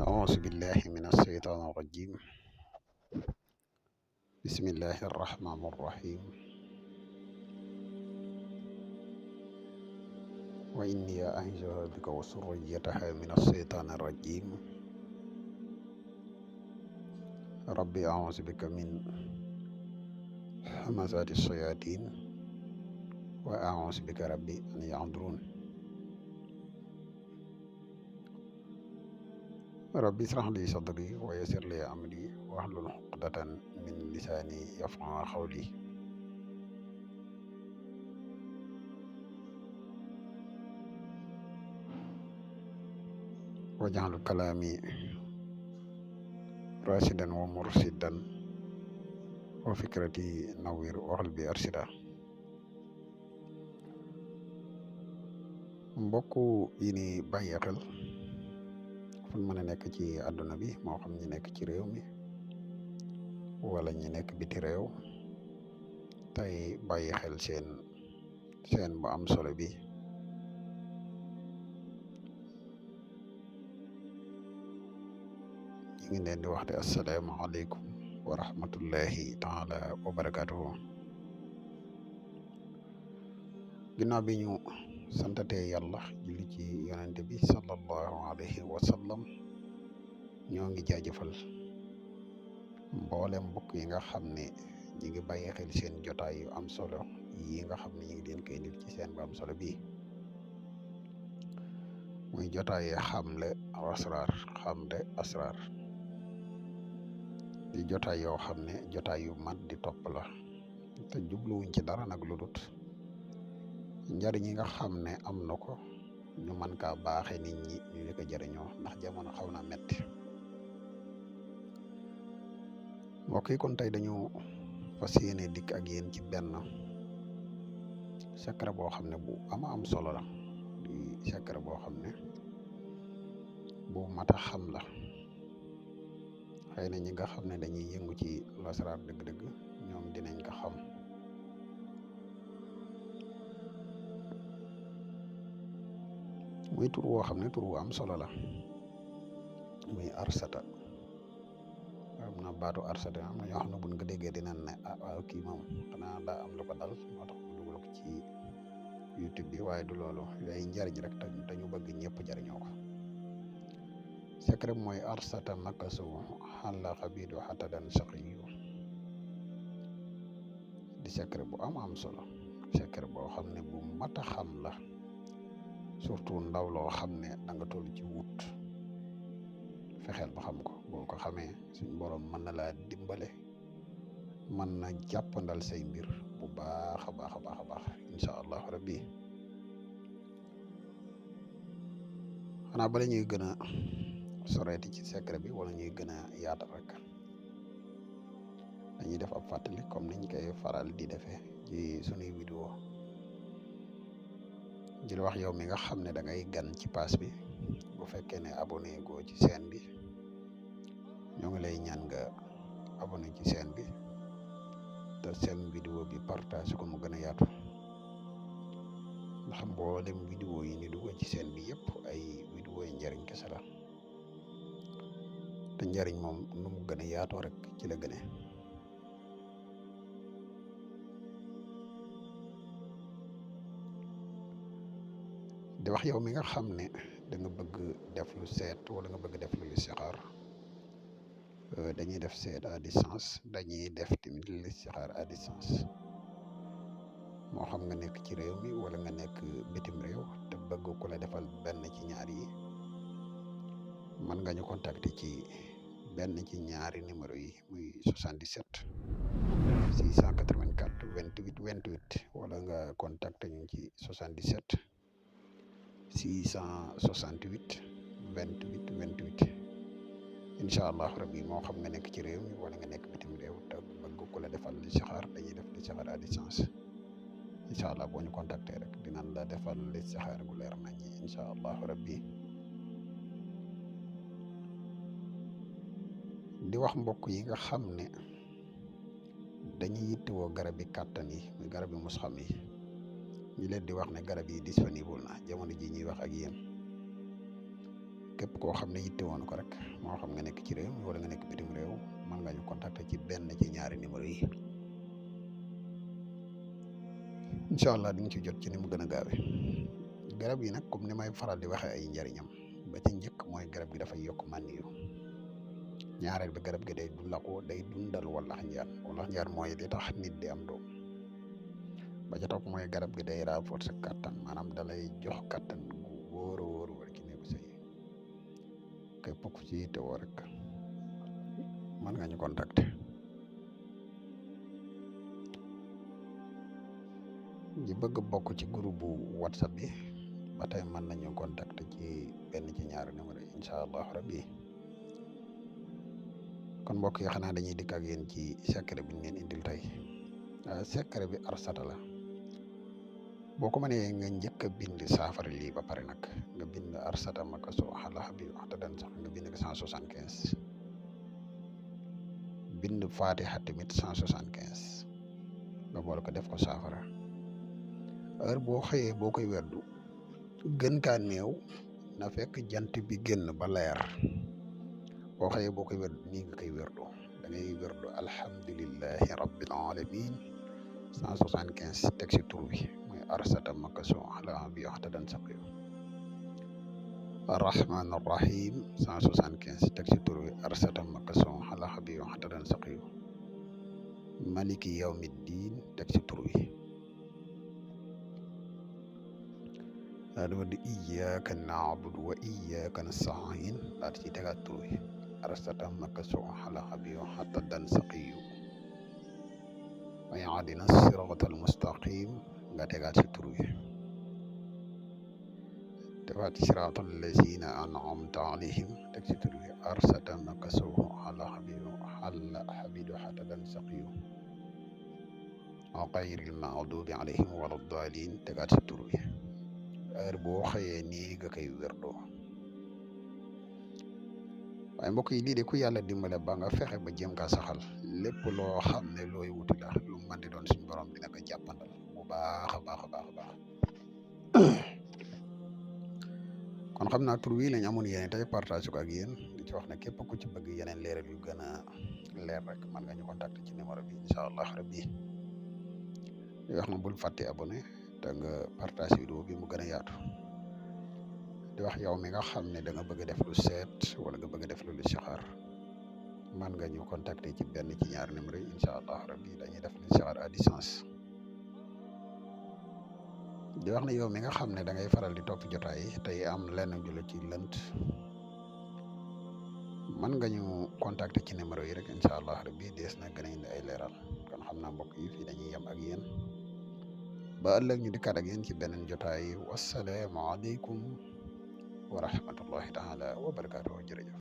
أعوذ بالله من الشيطان الرجيم. بسم الله الرحمن الرحيم. وإني أعيذها بك وذريتها من الشيطان الرجيم. ربي أعوذ بك من همزات الشياطين وأعوذ بك ربي أن يحضرون. ربي اشرح لي صدري ويسر لي أمري واحلل عقدة من لساني يفقهوا قولي. واجعل كلامي راشدا ومرشدا وفكرتي نوير وقلبي أرشدا. mbokk yi ni bàyyi xel fu mën a nekk ci àdduna bi moo xam ñi nekk ci réew mi wala ñi nekk biti réew tey bàyyi xel seen bu am solo bi ñu ngi leen di wax de asalaamaaleykum wa rahmatullahi taala wa barakatuhu. ginnaaw bi ñu santatee yàlla julli ci yonente bi sallallahu alayhi wa sallam ñoo ngi jaajëfal mboolem mbokk yi nga xam ne ñi ngi bàyyi xel seen jotaay yu am solo yi nga xam ne ñu ngi leen koy indil ci seen bu am solo bii muy jotaay xamle asrar di jotaay yoo xam ne jotaay yu mat di topp la te jubluwuñ ci dara nag lu dut njariñ yi nga xam ne am na ko ñu mën kaa baaxe nit ñi ñu di ko jëriñoo ndax jamono xaw na metti. mbokk yi kon tey dañu fas yéene dikk ak yéen ci benn secret boo xam ne bu ama am solo la di secret boo xam ne bu mat a xam la. xëy na ñi nga xam ne dañuy yëngu ci lasaraar dëgg-dëgg ñoom dinañ ko xam. muy tur woo xam ne tur wu am solo la muy arsata. am na baatu arsata am na ñoo xam ne buñ ko déggee dinañ ne waaw kii moom xanaa daa am lu ko dal moo tax mu dugal ko ci YouTube bi waaye du loolu yooyu njariñ rek te ñu bëgg ñëpp jariñoo ko. secret mooy arsata makasu xalla xabidu xatadan saqiyu di secret bu am solo secret boo xam ne bu mat a xam la surtout ndaw loo xam ne da nga toll ci wut fexeel ba xam ko boo ko xamee suñ borom mën na laa dimbale mën na jàppandal say mbir bu baax a baax incha allahu rabbi. xanaa bala ñuy gën a soreeti ci secret bi wala ñuy gën a yaatal rek dañuy def ab fàttali comme niñ koy faral di defee ci sunuy vidéo di la wax yow mi nga xam ne da ngay gan ci page bi bu fekkee ne abonné goo ci chaîne bi ñoo ngi lay ñaan nga abonné ci chaîne bi te seen vidéo bi partage ko mu gën a yaatu ndax mboolem vidéo yi ni dugal ci chaîne bi yëpp ay vidéo yi njariñ kese la te njariñ moom nu mu gën a yaatoo rek ci la gëne. di wax yow mi nga xam ne da nga bëgg def lu seet wala nga bëgg def lu listixaar dañuy def seet à distance dañuy def tamit listixaar à distance moo xam nga nekk ci réew mi wala nga nekk bitim réew te bëgg ku la defal benn ci ñaar yi mën nga ñu contacter ci benn ci ñaari numéro yi muy 77 684 28 28 wala nga contacter ñu ci 77 668 28 28 incha allah rabbi moo xam nga nekk ci réew mi wala nga nekk bitim réew te bëgg ku la defal listixaar dañuy def listixaar à distance incha allah boo ñu contacter rek dinañ la defal listixaar gu leer nañ incha allah rabbi. di wax mbokk yi nga xam ne dañuy yittewoo garab yi kàttan yi muy garab yi mus xam yi ñu leen di wax ne garab yi disponible na jamono ji ñuy wax ak yéen képp koo xam ne yitte woon ko rek moo xam nga nekk ci réew wala nga nekk bitim réew mën nga ñu contacter ci benn ci ñaari numéro yi incha allah di nga ci jot ci ni mu gën a gaawe garab yi nag comme ni may faral di waxee ay njariñam ba ci njëkk mooy garab gi dafay yokk mànniyu ñaareel bi garab gi day day dundal wallax njaan mooy li tax nit di am doom ba ca topp mooy garab gi day renforcer kattan maanaam dalay jox kattan gu wóor a wóor ci néegu sëy képp ku ci yittewoo rek mën nga ñu contacter ñi bëgg bokk ci groupe bu WhatsApp bi ba tey mën nañu contacter ci benn ci ñaari numéro yi incha allah rabbi kon mbokk yi xanaa dañuy dikk ak yéen ci secret bi ñu leen indil tey secret bi arsata la boo ko mënee nga njëkk a bind saafara lii ba pare nag nga bind arsata makaso xalaxa bi waxta dan sax nga bind ko 175 bind fatiha tamit 175 nga boole ko def ko saafara heure boo xëyee boo koy werdu gën kaa néew na fekk jant bi génn ba leer boo xëyee boo koy werdu nii nga koy werdu da ngay werdu alhamdulillahi rabbil alamin 175 teg si tur bi mooy arsata makaso ala bi waxta dan saqiyu arrahman arrahim 175 teg si tur bi arsata makaso ala bi waxta dan saqiyu maliki yawmiddin teg si tur bi daal di wax di iyyaka na'budu wa iyyaka nasta'in daal di ci tegaat tur bi arsata makaso ala bi waxta dan saqiyu wa yahdina siratal mustaqim nga tegaat ci tur wi tegaat ci siratal lazina an'amta alayhim teg ci tur wi arsata makaso ala habidu hatadan saqiyu wa ghayril maghdubi alayhim wala dalin tegaat ci tur wi heure boo xëyee nii nga koy wérdoo waaye mbokk yi lii de ku yàlla dimbale ba nga fexe ba jéem kaa saxal lépp loo xam ne looy wuti la lu mën di doon suñu borom dina ko jàppandal bu baax a baax a baax a baax kon xam naa tur wi lañ amoon yéene tey partage ko ak yéen di ci wax ne képp ku ci bëgg yeneen leeral yu gën a leer rek mën nga ñu contacter ci numéro bi incha allah rabbi di wax na bul fàtte abonné te nga partage vidéo bi mu gën a yaatu di wax yow mi nga xam ne da nga bëgg def lu seet wala nga bëgg def lu listixaar man nga ñu contacter ci benn ci ñaar numéro yi incha allah rabbi dañuy def listixaar à distance di wax ne yow mi nga xam ne da ngay faral di topp jotaay tey am lenn ju la ci lënt man nga ñu contacter ci numéro yi rek incha allah rabbi dees na gën a indi ay leeral kon xam naa mbokk yi fii dañuy yem ak yéen ba ëllëg ñu dikkaat ak yéen ci beneen jotaay wassalaamu aleykum wa rahmatullahi taala wa barakaatuhu jërëjëf